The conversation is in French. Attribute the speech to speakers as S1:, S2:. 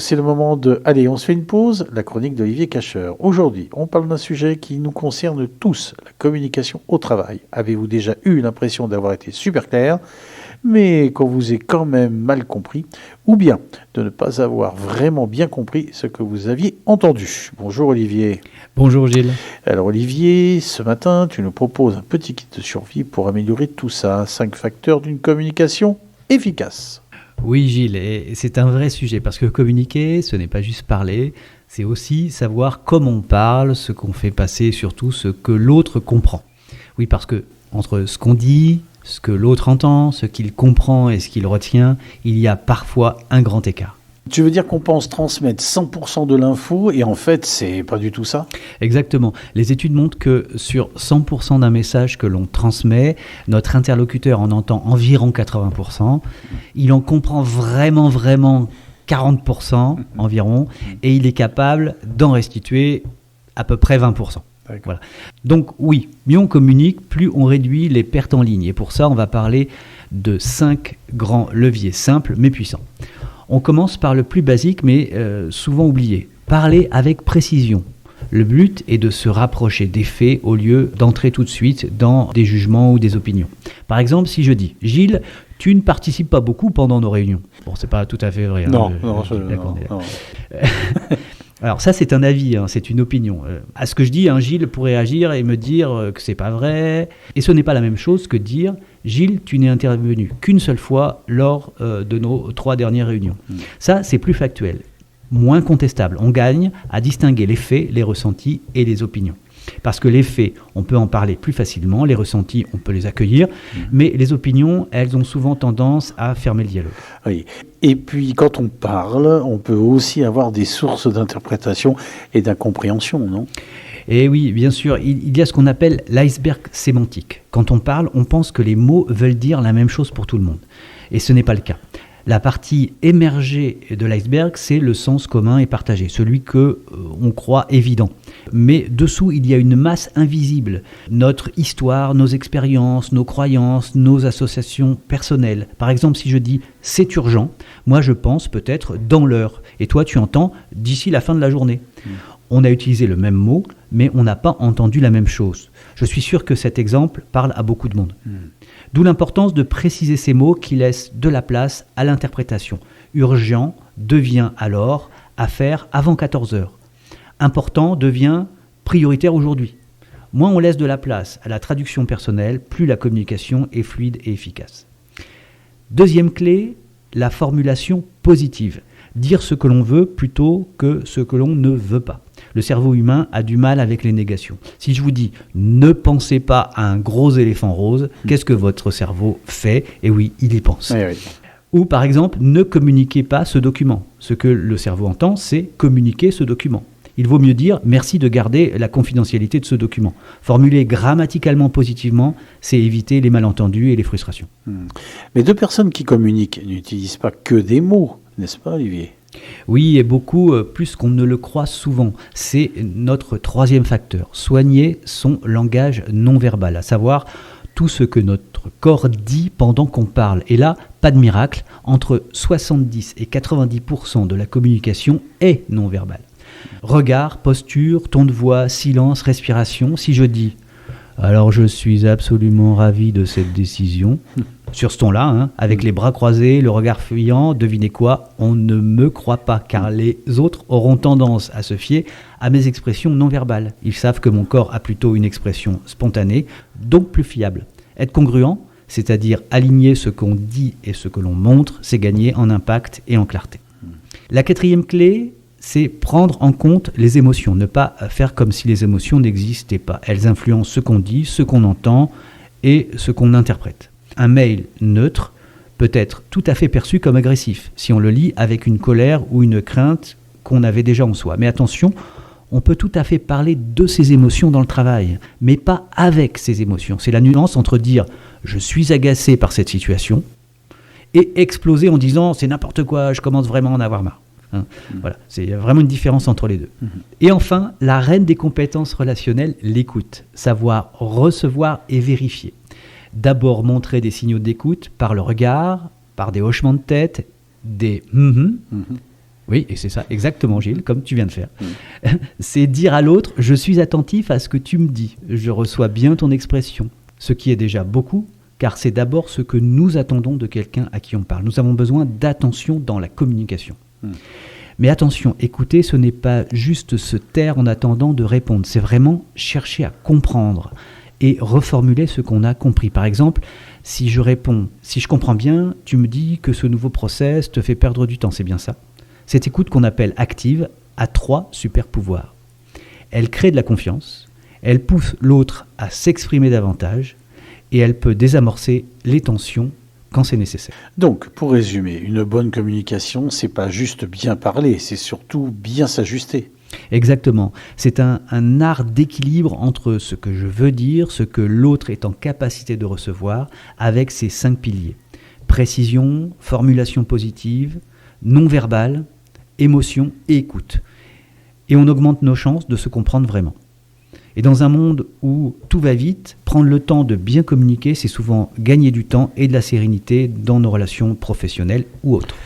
S1: C'est le moment de... Allez, on se fait une pause, la chronique d'Olivier Cacheur. Aujourd'hui, on parle d'un sujet qui nous concerne tous, la communication au travail. Avez-vous déjà eu l'impression d'avoir été super clair, mais qu'on vous ait quand même mal compris, ou bien de ne pas avoir vraiment bien compris ce que vous aviez entendu? Bonjour Olivier.
S2: Bonjour Gilles.
S1: Alors Olivier, ce matin, tu nous proposes un petit kit de survie pour améliorer tout ça. 5 facteurs d'une communication efficace.
S2: Oui Gilles, et c'est un vrai sujet parce que communiquer, ce n'est pas juste parler, c'est aussi savoir comment on parle, ce qu'on fait passer et surtout ce que l'autre comprend. Oui, parce que entre ce qu'on dit, ce que l'autre entend, ce qu'il comprend et ce qu'il retient, il y a parfois un grand écart.
S1: Tu veux dire qu'on pense transmettre 100% de l'info et en fait, c'est pas du tout ça?
S2: Exactement. Les études montrent que sur 100% d'un message que l'on transmet, notre interlocuteur en entend environ 80%. Il en comprend vraiment 40% environ et il est capable d'en restituer à peu près 20%. Voilà. Donc oui, mieux on communique, plus on réduit les pertes en ligne. Et pour ça, on va parler de 5 grands leviers simples mais puissants. On commence par le plus basique, mais souvent oublié. Parler avec précision. Le but est de se rapprocher des faits au lieu d'entrer tout de suite dans des jugements ou des opinions. Par exemple, si je dis « Gilles, tu ne participes pas beaucoup pendant nos réunions ». Bon, c'est pas tout à fait vrai.
S1: Non.
S2: Alors ça, c'est un avis, c'est une opinion. À ce que je dis, Gilles pourrait agir et me dire que c'est pas vrai. Et ce n'est pas la même chose que dire « Gilles, tu n'es intervenu qu'une seule fois lors de nos 3 dernières réunions ». Ça, c'est plus factuel, moins contestable. On gagne à distinguer les faits, les ressentis et les opinions. Parce que les faits, on peut en parler plus facilement, les ressentis, on peut les accueillir, mais les opinions, elles ont souvent tendance à fermer le dialogue.
S1: Oui. Et puis, quand on parle, on peut aussi avoir des sources d'interprétation et d'incompréhension, non?
S2: Et oui, bien sûr, il y a ce qu'on appelle l'iceberg sémantique. Quand on parle, on pense que les mots veulent dire la même chose pour tout le monde. Et ce n'est pas le cas. La partie émergée de l'iceberg, c'est le sens commun et partagé, celui que on croit évident. Mais dessous, il y a une masse invisible. Notre histoire, nos expériences, nos croyances, nos associations personnelles. Par exemple, si je dis « c'est urgent », moi je pense peut-être « dans l'heure ». Et toi, tu entends « d'ici la fin de la journée ». On a utilisé le même mot, mais on n'a pas entendu la même chose. Je suis sûr que cet exemple parle à beaucoup de monde. D'où l'importance de préciser ces mots qui laissent de la place à l'interprétation. Urgent devient alors à faire avant 14 heures. Important devient prioritaire aujourd'hui. Moins on laisse de la place à la traduction personnelle, plus la communication est fluide et efficace. Deuxième clé, la formulation positive. Dire ce que l'on veut plutôt que ce que l'on ne veut pas. Le cerveau humain a du mal avec les négations. Si je vous dis « ne pensez pas à un gros éléphant rose », qu'est-ce que votre cerveau fait? Et oui, il y pense.
S1: Oui.
S2: Ou par exemple, ne communiquez pas ce document. Ce que le cerveau entend, c'est communiquer ce document. Il vaut mieux dire « merci de garder la confidentialité de ce document ». Formuler grammaticalement positivement, c'est éviter les malentendus et les frustrations.
S1: Mais 2 personnes qui communiquent n'utilisent pas que des mots, n'est-ce pas Olivier?
S2: Oui, et beaucoup plus qu'on ne le croit souvent. C'est notre 3e facteur. Soigner son langage non verbal, à savoir tout ce que notre corps dit pendant qu'on parle. Et là, pas de miracle, entre 70 et 90% de la communication est non verbale. Regard, posture, ton de voix, silence, respiration. Si je dis « alors je suis absolument ravi de cette décision », sur ce ton-là, avec les bras croisés, le regard fuyant, devinez quoi? On ne me croit pas, car les autres auront tendance à se fier à mes expressions non verbales. Ils savent que mon corps a plutôt une expression spontanée, donc plus fiable. Être congruent, c'est-à-dire aligner ce qu'on dit et ce que l'on montre, c'est gagner en impact et en clarté. La 4e clé, c'est prendre en compte les émotions, ne pas faire comme si les émotions n'existaient pas. Elles influencent ce qu'on dit, ce qu'on entend et ce qu'on interprète. Un mail neutre peut être tout à fait perçu comme agressif si on le lit avec une colère ou une crainte qu'on avait déjà en soi. Mais attention, on peut tout à fait parler de ses émotions dans le travail, mais pas avec ses émotions. C'est la nuance entre dire « je suis agacé par cette situation » et exploser en disant « c'est n'importe quoi, je commence vraiment à en avoir marre ». Voilà, c'est vraiment une différence entre les deux. Et enfin, la reine des compétences relationnelles, l'écoute. Savoir recevoir et vérifier. D'abord montrer des signaux d'écoute par le regard, par des hochements de tête, des Oui, et c'est ça, exactement, Gilles, comme tu viens de faire. C'est dire à l'autre, je suis attentif à ce que tu me dis, je reçois bien ton expression, ce qui est déjà beaucoup, car c'est d'abord ce que nous attendons de quelqu'un à qui on parle. Nous avons besoin d'attention dans la communication. Mais attention, écouter, ce n'est pas juste se taire en attendant de répondre, c'est vraiment chercher à comprendre et reformuler ce qu'on a compris. Par exemple, si je réponds, si je comprends bien, tu me dis que ce nouveau process te fait perdre du temps, c'est bien ça? Cette écoute qu'on appelle active a 3 super pouvoirs. Elle crée de la confiance, elle pousse l'autre à s'exprimer davantage et elle peut désamorcer les tensions quand c'est nécessaire.
S1: Donc, pour résumer, une bonne communication, c'est pas juste bien parler, c'est surtout bien s'ajuster.
S2: Exactement. C'est un art d'équilibre entre ce que je veux dire, ce que l'autre est en capacité de recevoir, avec ces 5 piliers. Précision, formulation positive, non-verbal, émotion et écoute. Et on augmente nos chances de se comprendre vraiment. Et dans un monde où tout va vite, prendre le temps de bien communiquer, c'est souvent gagner du temps et de la sérénité dans nos relations professionnelles ou autres.